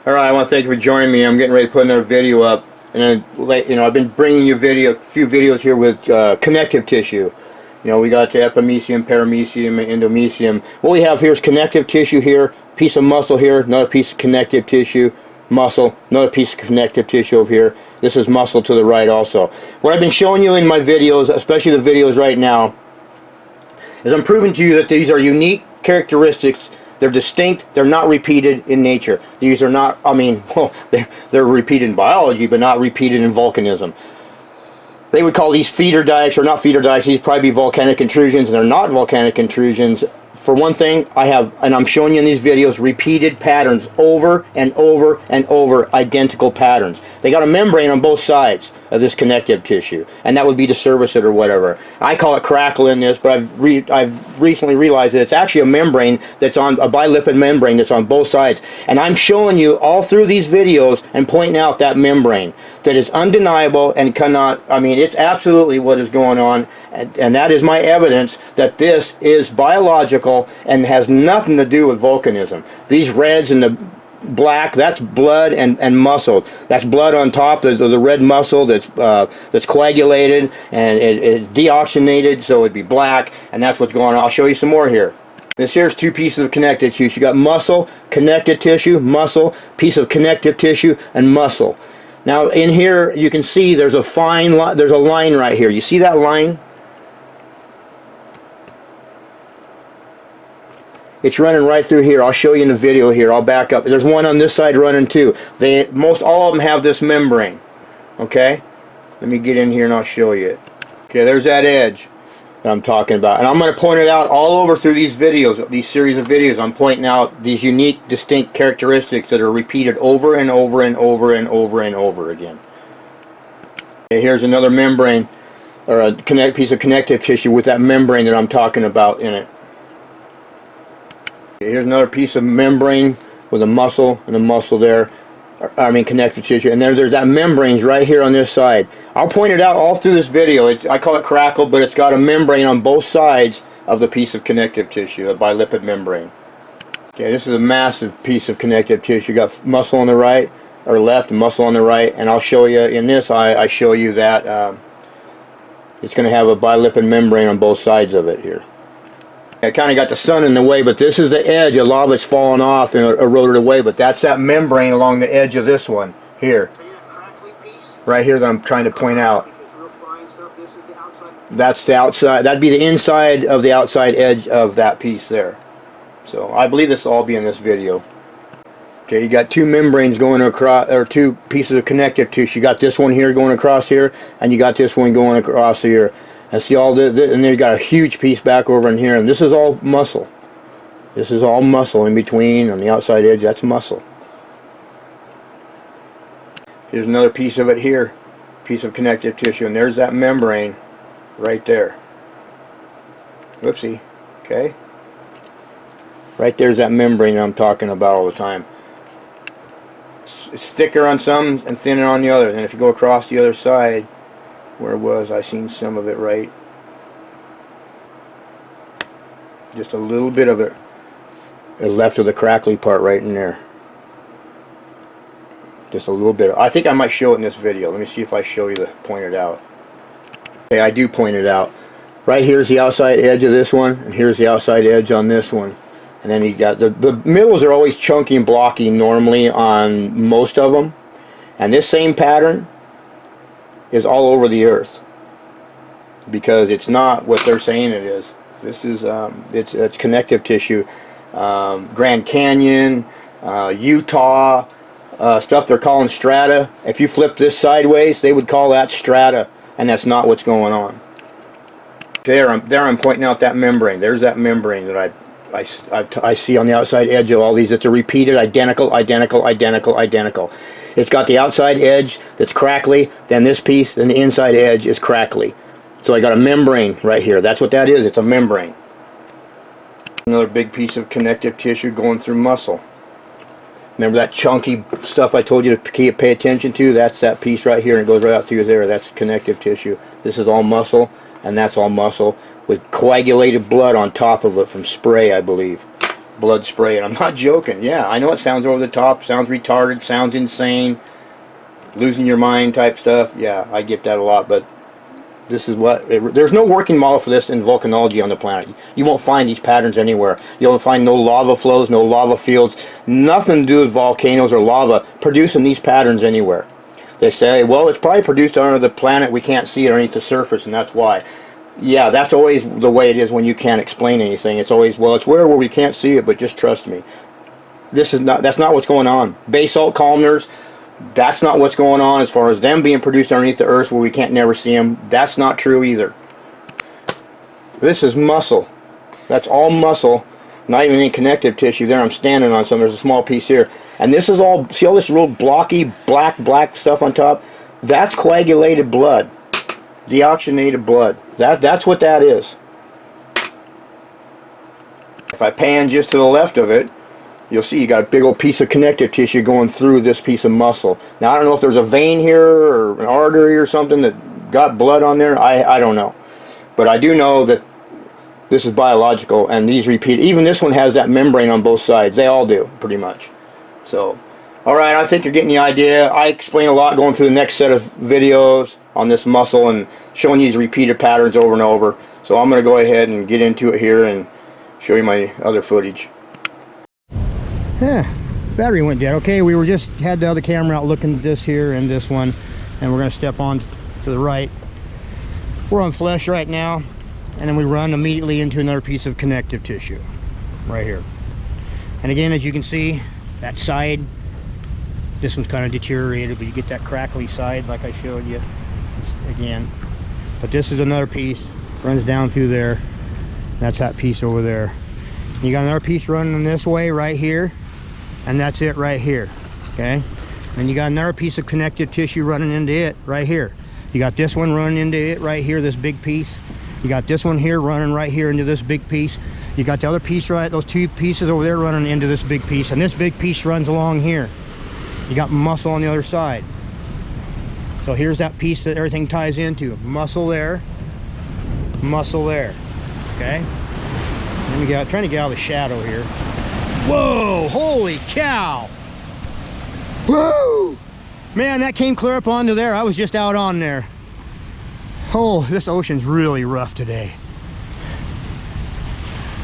Alright, I want to thank you for joining me. I'm getting ready to put another video up. And then, I've been bringing you a few videos here with connective tissue. We got the epimysium, perimysium, and endomysium. What we have here is connective tissue here, piece of muscle here, another piece of connective tissue, muscle, another piece of connective tissue over here. This is muscle to the right also. What I've been showing you in my videos, especially the videos right now, is I'm proving to you that these are unique characteristics. They're distinct, they're not repeated in nature. These are not, well, they're repeated in biology, but not repeated in volcanism. They would call these feeder dikes, or not feeder dikes, these probably be volcanic intrusions, and they're not volcanic intrusions. For one thing, and I'm showing you in these videos, repeated patterns over and over and over, identical patterns. They got a membrane on both sides of this connective tissue, and that would be to service it or whatever. I call it crackle in this, but I've recently realized that it's actually a membrane that's on a bilipid membrane that's on both sides. And I'm showing you all through these videos and pointing out that membrane that is undeniable and cannot, it's absolutely what is going on, and that is my evidence that this is biological and has nothing to do with volcanism. These reds and the black, that's blood and muscle. That's blood on top of the red muscle that's coagulated and it deoxygenated, so it'd be black, and that's what's going on. I'll show you some more here. This here's two pieces of connective tissue. You got muscle, connective tissue, muscle, piece of connective tissue, and muscle. Now in here you can see there's a fine line. There's a line right here. You see that line? It's running right through here. I'll show you in the video here. I'll back up. There's one on this side running too. All of them have this membrane. Okay? Let me get in here and I'll show you it. Okay, there's that edge that I'm talking about. And I'm going to point it out all over through these videos, these series of videos. I'm pointing out these unique, distinct characteristics that are repeated over and over and over and over and over again. Okay, here's another membrane, or a piece of connective tissue with that membrane that I'm talking about in it. Here's another piece of membrane with a muscle and a muscle there. Connective tissue. And there's that membrane's right here on this side. I'll point it out all through this video. I call it crackle, but it's got a membrane on both sides of the piece of connective tissue, a bilipid membrane. Okay, this is a massive piece of connective tissue. You got muscle on the right, or left, and muscle on the right. And I'll show you in this, I show you that it's going to have a bilipid membrane on both sides of it here. I kind of got the sun in the way, but this is the edge. A lot of it's fallen off and eroded away, but that's that membrane along the edge of this one here. Right here that I'm trying to point out. That's the outside. That'd be the inside of the outside edge of that piece there. So I believe this will all be in this video. Okay, you got two membranes going across, or two pieces of connective tissue. You got this one here going across here, and you got this one going across here. And see all this, and then you got a huge piece back over in here, and this is all muscle. This is all muscle in between on the outside edge. That's muscle. Here's another piece of it here, piece of connective tissue, and there's that membrane right there. Whoopsie. Okay. Right there's that membrane that I'm talking about all the time. It's thicker on some and thinner on the other. And if you go across the other side, where was I seen some of it right? Just a little bit of it is left of the crackly part right in there. Just a little bit. I think I might show it in this video. Let me see if I show you the point it out. Okay, I do point it out. Right here's the outside edge of this one, and here's the outside edge on this one. And then you got the middles are always chunky and blocky normally on most of them. And this same pattern is all over the earth, because it's not what they're saying it is. This is it's connective tissue. Grand Canyon, Utah, stuff they're calling strata. If you flip this sideways, they would call that strata, and that's not what's going on. There I'm pointing out that membrane. There's that membrane that I see on the outside edge of all these. It's a repeated identical. It's got the outside edge that's crackly, then this piece, then the inside edge is crackly. So I got a membrane right here. That's what that is. It's a membrane. Another big piece of connective tissue going through muscle. Remember that chunky stuff I told you to pay attention to? That's that piece right here, and it goes right out through there. That's connective tissue. This is all muscle, and that's all muscle with coagulated blood on top of it from spray, I believe. blood spray. And I'm not joking. Yeah, I know it sounds over the top, sounds retarded, sounds insane, losing your mind type stuff. Yeah, I get that a lot, but this is what there's no working model for this in volcanology on the planet. You won't find these patterns anywhere. You won't find no lava flows, no lava fields, nothing to do with volcanoes or lava producing these patterns anywhere. They say, well, it's probably produced under the planet, we can't see it underneath the surface, and that's why. Yeah, that's always the way it is when you can't explain anything. It's always, well, it's where we can't see it, but just trust me. That's not what's going on. Basalt columnars, that's not what's going on as far as them being produced underneath the earth where we can't never see them. That's not true either. This is muscle. That's all muscle, not even any connective tissue there. I'm standing on some. There's a small piece here. And this is all, see all this real blocky, black stuff on top? That's coagulated blood. Deoxygenated blood. That's what that is. If I pan just to the left of it, you'll see you got a big old piece of connective tissue going through this piece of muscle. Now, I don't know if there's a vein here or an artery or something that got blood on there. I don't know. But I do know that this is biological, and these repeat. Even this one has that membrane on both sides. They all do, pretty much. So, alright, I think you're getting the idea. I explain a lot going through the next set of videos on this muscle and showing you these repeated patterns over and over. So I'm going to go ahead and get into it here and show you my other footage. Yeah, battery went dead. Okay, we had the other camera out looking at this here and this one, and we're going to step on to the right. We're on flesh right now, and then we run immediately into another piece of connective tissue right here. And again, as you can see, that side, this one's kind of deteriorated, but you get that crackly side like I showed you again. But this is another piece, runs down through there. That's that piece over there. You got another piece running this way right here, and that's it right here. Okay, and you got another piece of connective tissue running into it right here. You got this one running into it right here, this big piece. You got this one here running right here into this big piece. You got the other piece right, those two pieces over there running into this big piece, and this big piece runs along here. You got muscle on the other side. So here's that piece that everything ties into. Muscle there, okay? Let me get, trying to get out of the shadow here. Whoa, holy cow! Woo! Man, that came clear up onto there. I was just out on there. Oh, this ocean's really rough today.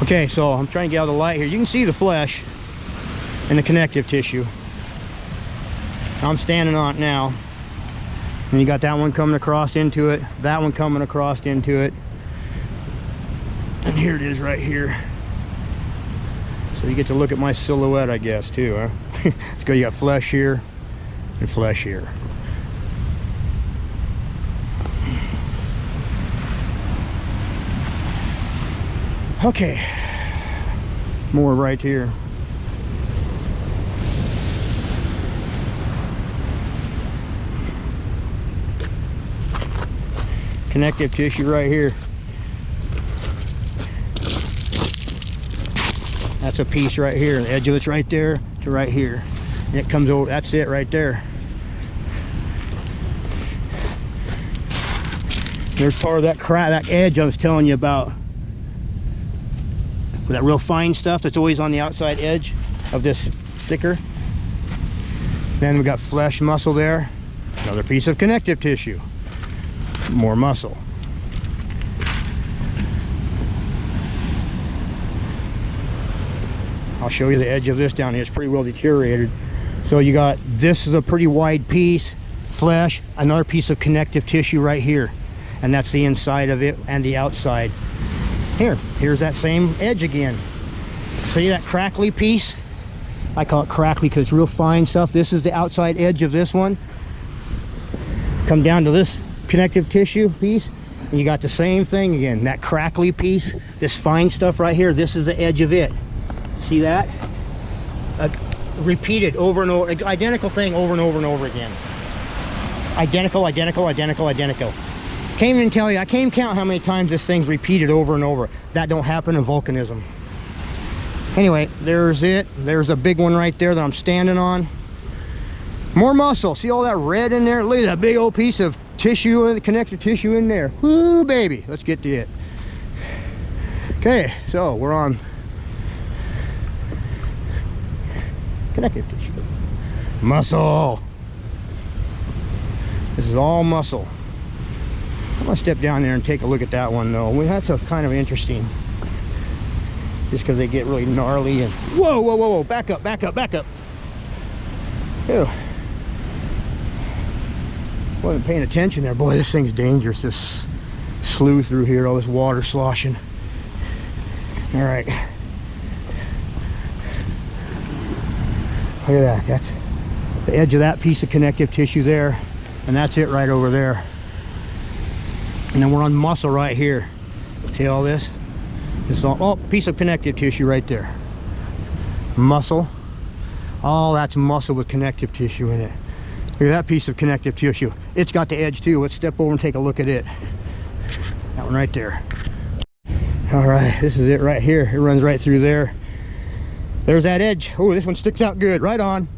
Okay, so I'm trying to get out of the light here. You can see the flesh and the connective tissue. I'm standing on it now. And you got that one coming across into it, that one coming across into it. And here it is right here. So you get to look at my silhouette, I guess, too, huh? So you got flesh here and flesh here. Okay, more right here. Connective tissue right here. That's a piece right here. The edge of it's right there to right here. And it comes over, that's it right there. There's part of that that edge I was telling you about. That real fine stuff that's always on the outside edge of this sticker. Then we got flesh, muscle there. Another piece of connective tissue. More muscle. I'll show you the edge of this down here. It's pretty well deteriorated. So you got, this is a pretty wide piece, flesh, another piece of connective tissue right here. And that's the inside of it and the outside. Here's that same edge again. See that crackly piece? I call it crackly because it's real fine stuff. This is the outside edge of this one. Come down to this connective tissue piece, and you got the same thing again. That crackly piece, this fine stuff right here, this is the edge of it. See that? Repeated over and over, identical thing over and over and over again. Identical. Can't even tell you, I can't count how many times this thing's repeated over and over. That don't happen in volcanism. Anyway, there's it. There's a big one right there that I'm standing on. More muscle. See all that red in there? Look at that big old piece of tissue and connective tissue in there. Woo, baby. Let's get to it. Okay, so we're on Connective tissue. Muscle. This is all muscle. I'm gonna step down there and take a look at that one though. Well, that's a kind of interesting. Just because they get really gnarly and whoa, whoa, whoa, whoa! Back up, back up, back up. Ew. Wasn't paying attention there. Boy, this thing's dangerous. This slough through here, all this water sloshing. All right. Look at that. That's the edge of that piece of connective tissue there, and that's it right over there. And then we're on muscle right here. See all this? This is all, oh, piece of connective tissue right there. Muscle. Oh, that's muscle with connective tissue in it. Look at that piece of connective tissue. It's got the edge too. Let's step over and take a look at it. That one right there. All right, this is it right here. It runs right through there. There's that edge. Oh, this one sticks out good. Right on.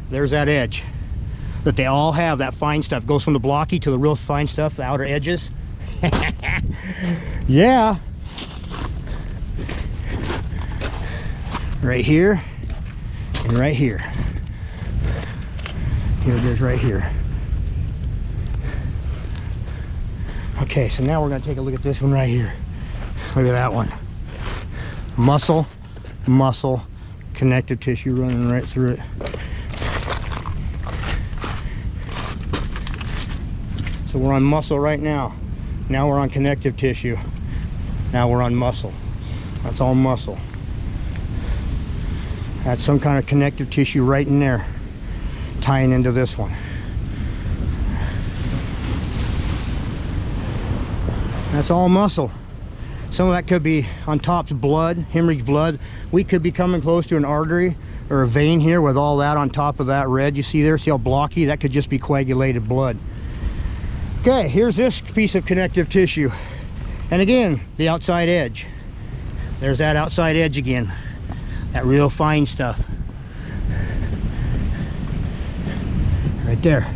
There's that edge that they all have. That fine stuff goes from the blocky to the real fine stuff, the outer edges. Yeah. Right here and right here. Here it is right here. Okay, so now we're going to take a look at this one right here. Look at that one. Muscle, muscle, connective tissue running right through it. So we're on muscle right now. Now we're on connective tissue. Now we're on muscle. That's all muscle. That's some kind of connective tissue right in there, tying into this one. That's all muscle. Some of that could be on top's blood, hemorrhage blood. We could be coming close to an artery or a vein here with all that on top of that red. You see there, see how blocky? That could just be coagulated blood. Okay, here's this piece of connective tissue. And again, the outside edge. There's that outside edge again. That real fine stuff. Right there.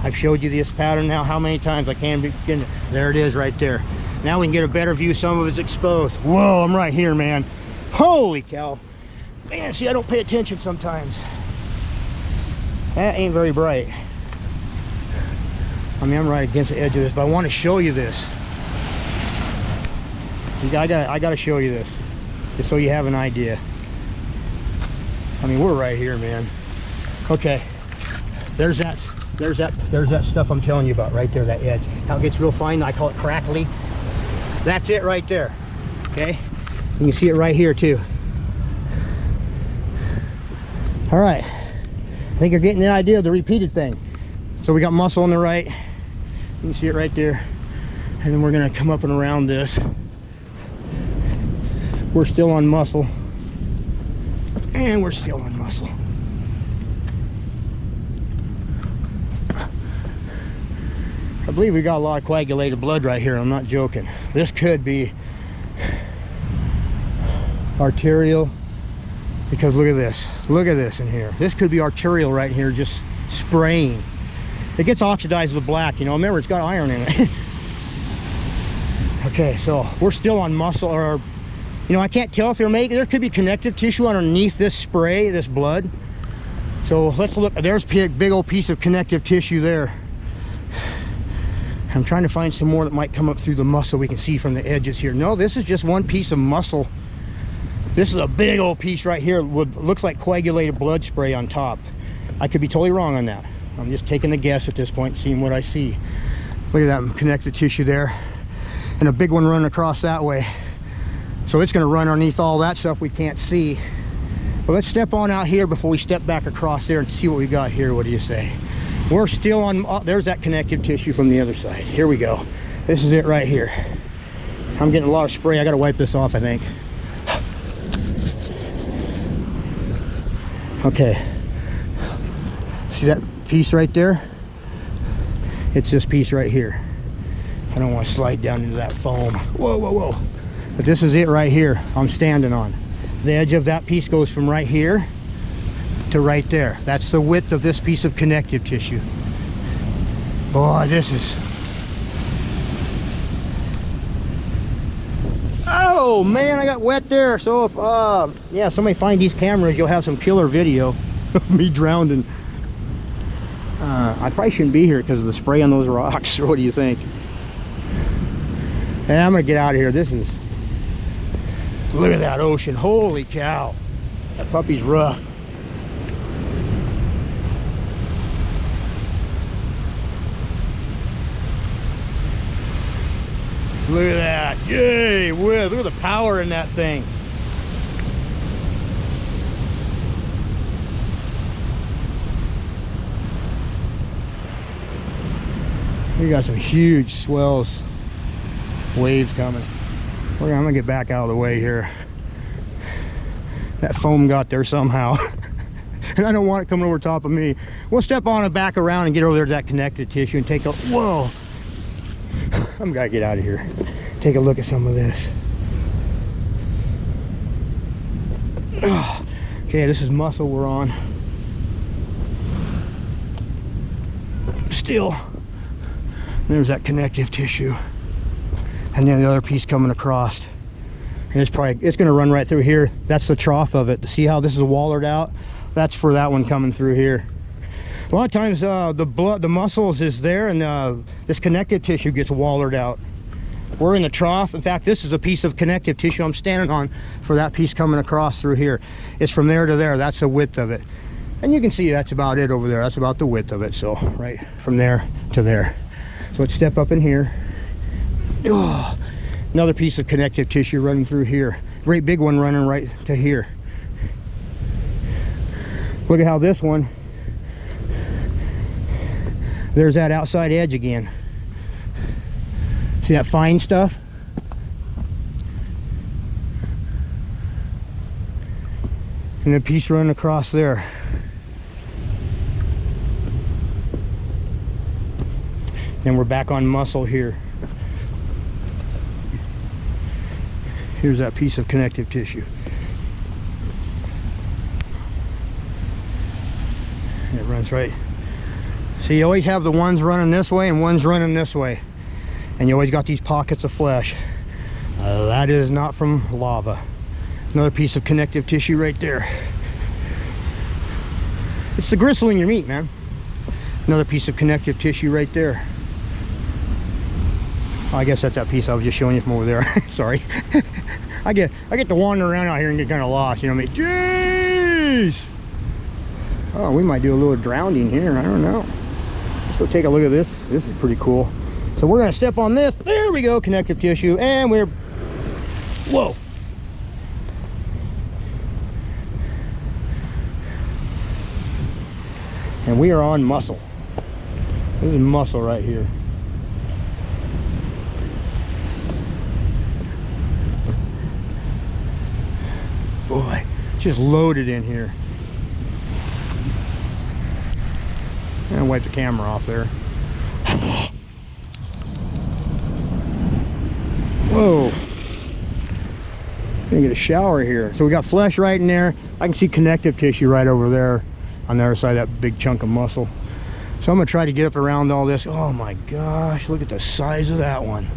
I've showed you this pattern now how many times I can begin. There it is right there. Now we can get a better view. Some of it's exposed. Whoa, I'm right here, man. Holy cow. Man, see, I don't pay attention sometimes. That ain't very bright. I mean, I'm right against the edge of this, but I want to show you this. I gotta show you this, just so you have an idea. I mean, we're right here, man. Okay, there's that stuff I'm telling you about right there, that edge. How it gets real fine, I call it crackly. That's it right there. Okay, you can see it right here too. All right, I think you're getting the idea of the repeated thing. So we got muscle on the right, you can see it right there, and then we're gonna come up and around this. We're still on muscle, and we're still on muscle. I believe we got a lot of coagulated blood right here. I'm not joking. This could be arterial, because look at this. Look at this in here. This could be arterial right here, just spraying. It gets oxidized with black, you know. Remember, it's got iron in it. Okay, so we're still on muscle, or you know, I can't tell if there could be connective tissue underneath this spray, this blood. So let's look. There's a big old piece of connective tissue there. I'm trying to find some more that might come up through the muscle we can see from the edges here. No, this is just one piece of muscle. This is a big old piece right here. Looks like coagulated blood spray on top. I could be totally wrong on that. I'm just taking a guess at this point, seeing what I see. Look at that connective tissue there, and a big one running across that way. So it's going to run underneath all that stuff we can't see. But let's step on out here before we step back across there and see what we got here. What do you say? We're still on, oh, there's that connective tissue from the other side. Here we go. This is it right here. I'm getting a lot of spray. I got to wipe this off, I think. Okay. See that piece right there? It's this piece right here. I don't want to slide down into that foam. Whoa, whoa, whoa. But this is it right here I'm standing on. The edge of that piece goes from right here to right there. That's the width of this piece of connective tissue. Boy, this is... Oh man, I got wet there. So if yeah, somebody find these cameras, you'll have some killer video of me drowning. I probably shouldn't be here because of the spray on those rocks. Or what do you think? Hey, I'm gonna get out of here. This is, look at that ocean. Holy cow, that puppy's rough. Look at that. Yay whiz. Look at the power in that thing. We got some huge swells, waves coming. I'm gonna get back out of the way here. That foam got there somehow. And I don't want it coming over top of me. We'll step on it back around and get over there to that connective tissue and take a, whoa. I'm gonna get out of here. Take a look at some of this. Oh, okay, this is muscle we're on. Still, there's that connective tissue, and then the other piece coming across. And it's gonna run right through here. That's the trough of it. See how this is wallered out? That's for that one coming through here. A lot of times the muscles is there, and this connective tissue gets wallered out. We're in the trough. In fact, this is a piece of connective tissue I'm standing on for that piece coming across through here. It's from there to there. That's the width of it. And you can see that's about it over there. That's about the width of it. So right from there to there. So let's step up in here. Oh, another piece of connective tissue running through here. Great big one running right to here. Look at how this one, there's that outside edge again. See that fine stuff? And the piece running across there. Then we're back on muscle here. Here's that piece of connective tissue. And it runs right. So you always have the ones running this way and ones running this way. And you always got these pockets of flesh. That is not from lava. Another piece of connective tissue right there. It's the gristle in your meat, man. Another piece of connective tissue right there. Oh, I guess that's that piece I was just showing you from over there. Sorry. I get to wander around out here and get kind of lost, you know what I mean? Jeez! Oh, we might do a little drowning here. I don't know. Let's go take a look at this. This is pretty cool. So we're gonna step on this. There we go, connective tissue, and we're, whoa. And we are on muscle. This is muscle right here. Boy, just loaded in here. And wipe the camera off there. Whoa. Gonna get a shower here. So we got flesh right in there. I can see connective tissue right over there on the other side of that big chunk of muscle. So I'm gonna try to get up around all this. Oh my gosh, look at the size of that one.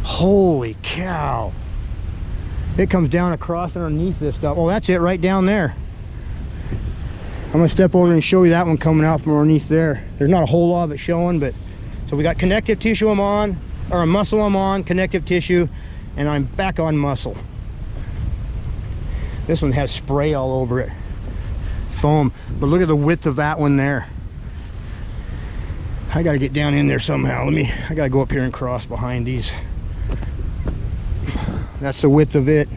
Holy cow. It comes down across underneath this stuff. Oh, that's it right down there. I'm gonna step over and show you that one coming out from underneath there. There's not a whole lot of it showing, but so we got connective tissue I'm on, or a muscle I'm on, connective tissue, and I'm back on muscle. This one has spray all over it, foam, but look at the width of that one there. I gotta get down in there somehow. I gotta go up here and cross behind these. That's the width of it.